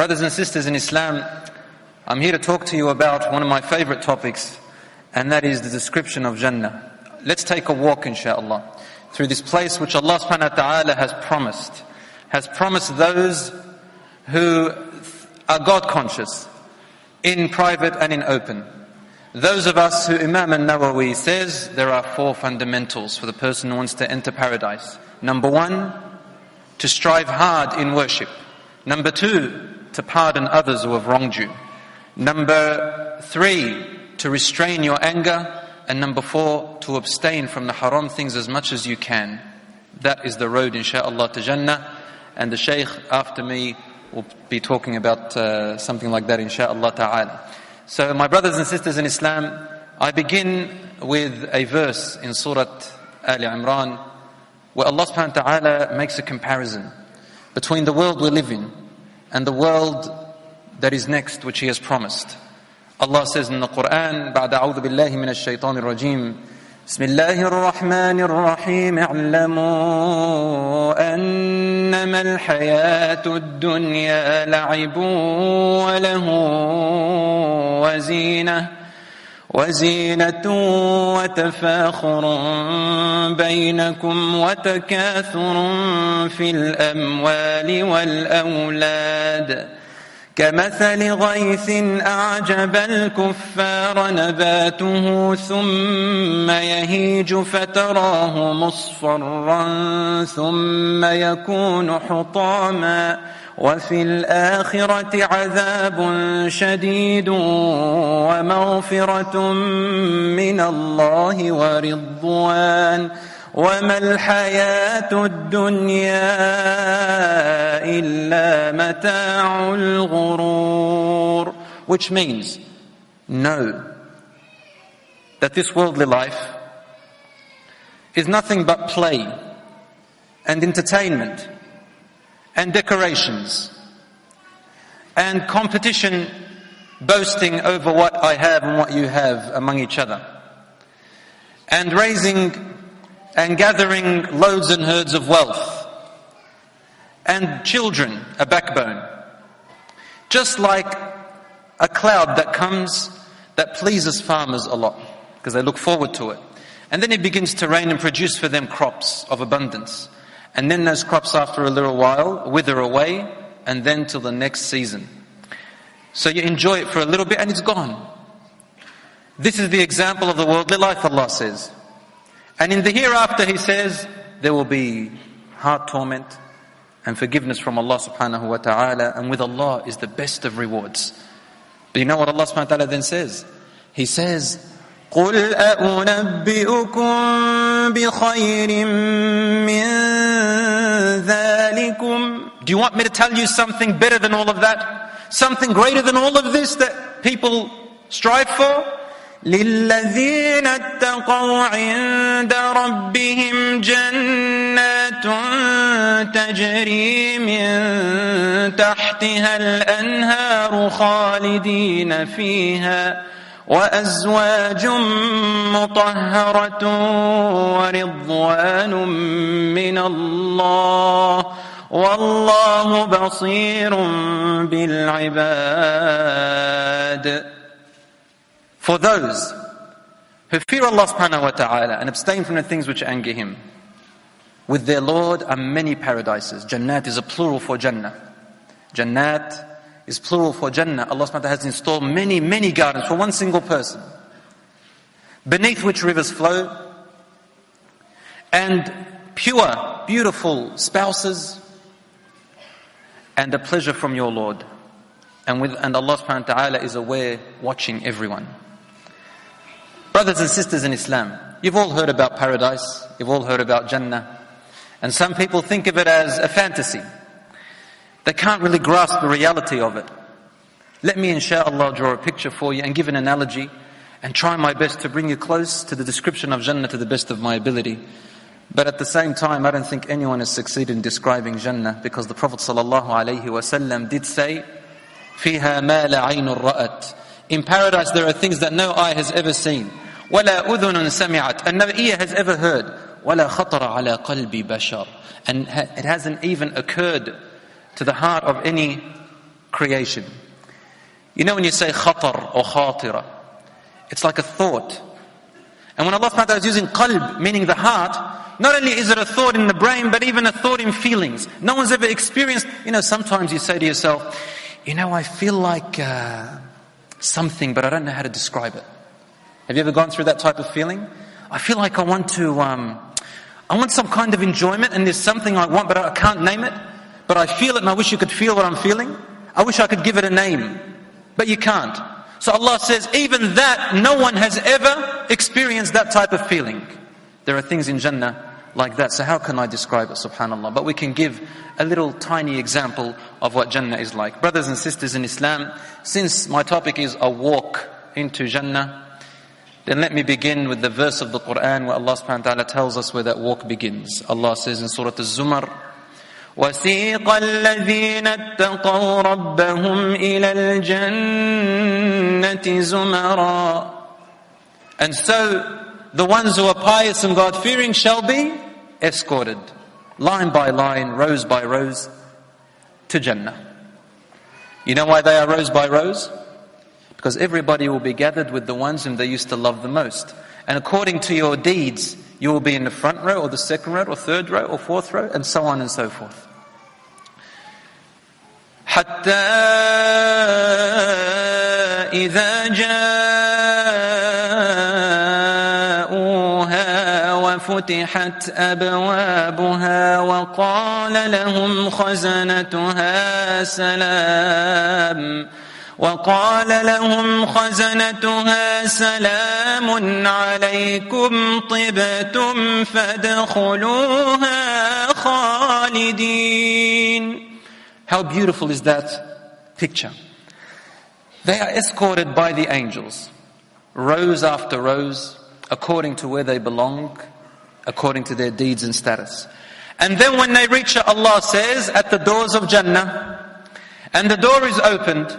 Brothers and sisters in Islam, I'm here to talk to you about one of my favorite topics, and that is the description of Jannah. Let's take a walk, inshaAllah, through this place which Allah subhanahu wa ta'ala has promised those who are God conscious, in private and in open. Those of us who Imam al-Nawawi says there are 4 fundamentals for the person who wants to enter paradise. Number 1, to strive hard in worship. Number 2, to pardon others who have wronged you. Number 3, to restrain your anger. And number 4, to abstain from the haram things as much as you can. That is the road, inshaAllah, to Jannah. And the Shaykh after me will be talking about something like that, inshaAllah ta'ala. So my brothers and sisters in Islam, I begin with a verse in Surah Ali Imran, where Allah subhanahu wa ta'ala makes a comparison between the world we live in and the world that is next, which He has promised. Allah says in the Quran, بعد أعوذ بالله من الشيطان الرجيم, بسم الله الرحمن الرحيم, اعلموا أنما الحياة الدنيا لعب وله وزينة وتفاخر بينكم وتكاثر في الأموال والأولاد كمثل غيث أعجب الكفار نباته ثم يهيج فتراه مصفرا ثم يكون حطاما وفي الآخرة عذاب شديد ومغفرة من الله ورضوان وما الحياة الدنيا إلا متاع الغرور. Which means, know that this worldly life is nothing but play and entertainment and decorations and competition, boasting over what I have and what you have among each other, and raising and gathering loads and herds of wealth, and children a backbone. Just like a cloud that comes that pleases farmers a lot because they look forward to it, and then it begins to rain and produce for them crops of abundance, and then those crops after a little while wither away, and then till the next season. So you enjoy it for a little bit and it's gone. This is the example of the worldly life, Allah says. And in the hereafter, He says, there will be heart torment and forgiveness from Allah subhanahu wa ta'ala, and with Allah is the best of rewards. But you know what Allah subhanahu wa ta'ala then says? He says, قُلْ أَؤُنَبِّئُكُمْ بِخَيْرٍ مِّن ذَلِكُمْ. Do you want me to tell you something better than all of that? Something greater than all of this that people strive for? لِلَّذِينَ اتَّقَوْا عِندَ رَبِّهِمْ جَنَّاتٌ تَجْرِي مِن تَحْتِهَا الْأَنْهَارُ خَالِدِينَ فِيهَا وَأَزْوَاجٌ مُطَهَّرَةٌ وَرِضْوَانٌ مِّنَ اللَّهِ وَاللَّهُ بَصِيرٌ بِالْعِبَادِ. For those who fear Allah subhanahu wa ta'ala and abstain from the things which anger Him, with their Lord are many paradises. Jannat is a plural for Jannah. Jannat is plural for Jannah. Allah subhanahu wa ta'ala has installed many, many gardens for one single person, beneath which rivers flow, and pure, beautiful spouses, and a pleasure from your Lord. And Allah subhanahu wa ta'ala is aware, watching everyone. Brothers and sisters in Islam, you've all heard about paradise, you've all heard about Jannah, and some people think of it as a fantasy. They can't really grasp the reality of it. Let me inshaAllah draw a picture for you and give an analogy and try my best to bring you close to the description of Jannah to the best of my ability. But at the same time, I don't think anyone has succeeded in describing Jannah, because the Prophet ﷺ did say, فِيهَا مَا لَا عَيْنٌ رَأَتْ. In paradise there are things that no eye has ever seen. وَلَا أُذُنٌ سَمِعَتْ. And no ear has ever heard. وَلَا خَطَرَ عَلَى قَلْبِ بَشَرٍ. And it hasn't even occurred to the heart of any creation. You know when you say khatar or khatira, it's like a thought. And when Allah subhanahu wa ta'ala is using qalb, meaning the heart, not only is it a thought in the brain, but even a thought in feelings. No one's ever experienced, sometimes you say to yourself, I feel like something, but I don't know how to describe it. Have you ever gone through that type of feeling? I feel like I want some kind of enjoyment, and there's something I want, but I can't name it. But I feel it, and I wish you could feel what I'm feeling. I wish I could give it a name, but you can't. So Allah says, even that, no one has ever experienced that type of feeling. There are things in Jannah like that, so how can I describe it, subhanAllah? But we can give a little tiny example of what Jannah is like. Brothers and sisters in Islam, since my topic is a walk into Jannah, then let me begin with the verse of the Quran where Allah subhanahu wa ta'ala tells us where that walk begins. Allah says in Surah Al-Zumar, وَسِيقَ الَّذِينَ اتَّقَوْا رَبَّهُمْ إِلَى الْجَنَّةِ زُمَرًا. And so the ones who are pious and God-fearing shall be escorted, line by line, rows by rows, to Jannah. You know why they are rows by rows? Because everybody will be gathered with the ones whom they used to love the most. And according to your deeds, you will be in the front row, or the second row, or third row, or fourth row, and so on and so forth. حتى إذا جاءوها وفتحت أبوابها وقال لهم خزنتها سلام عليكم طبتم فادخلوها خالدين. How beautiful is that picture? They are escorted by the angels, rows after rows, according to where they belong, according to their deeds and status. And then when they reach it, Allah says, at the doors of Jannah, and the door is opened,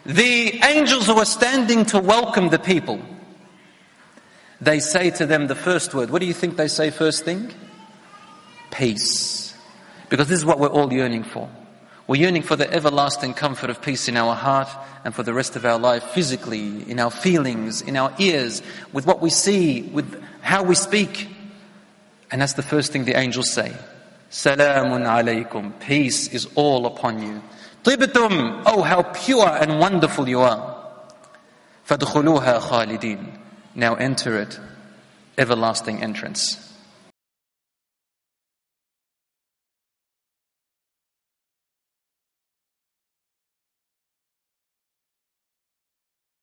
the angels who are standing to welcome the people, they say to them the first word. What do you think they say first thing? Peace. Because this is what we're all yearning for. We're yearning for the everlasting comfort of peace in our heart and for the rest of our life, physically, in our feelings, in our ears, with what we see, with how we speak. And that's the first thing the angels say. Salamun alaykum. Peace is all upon you. Tibtum. Oh, how pure and wonderful you are. Fadkhuluha khalidin. Now enter it, everlasting entrance.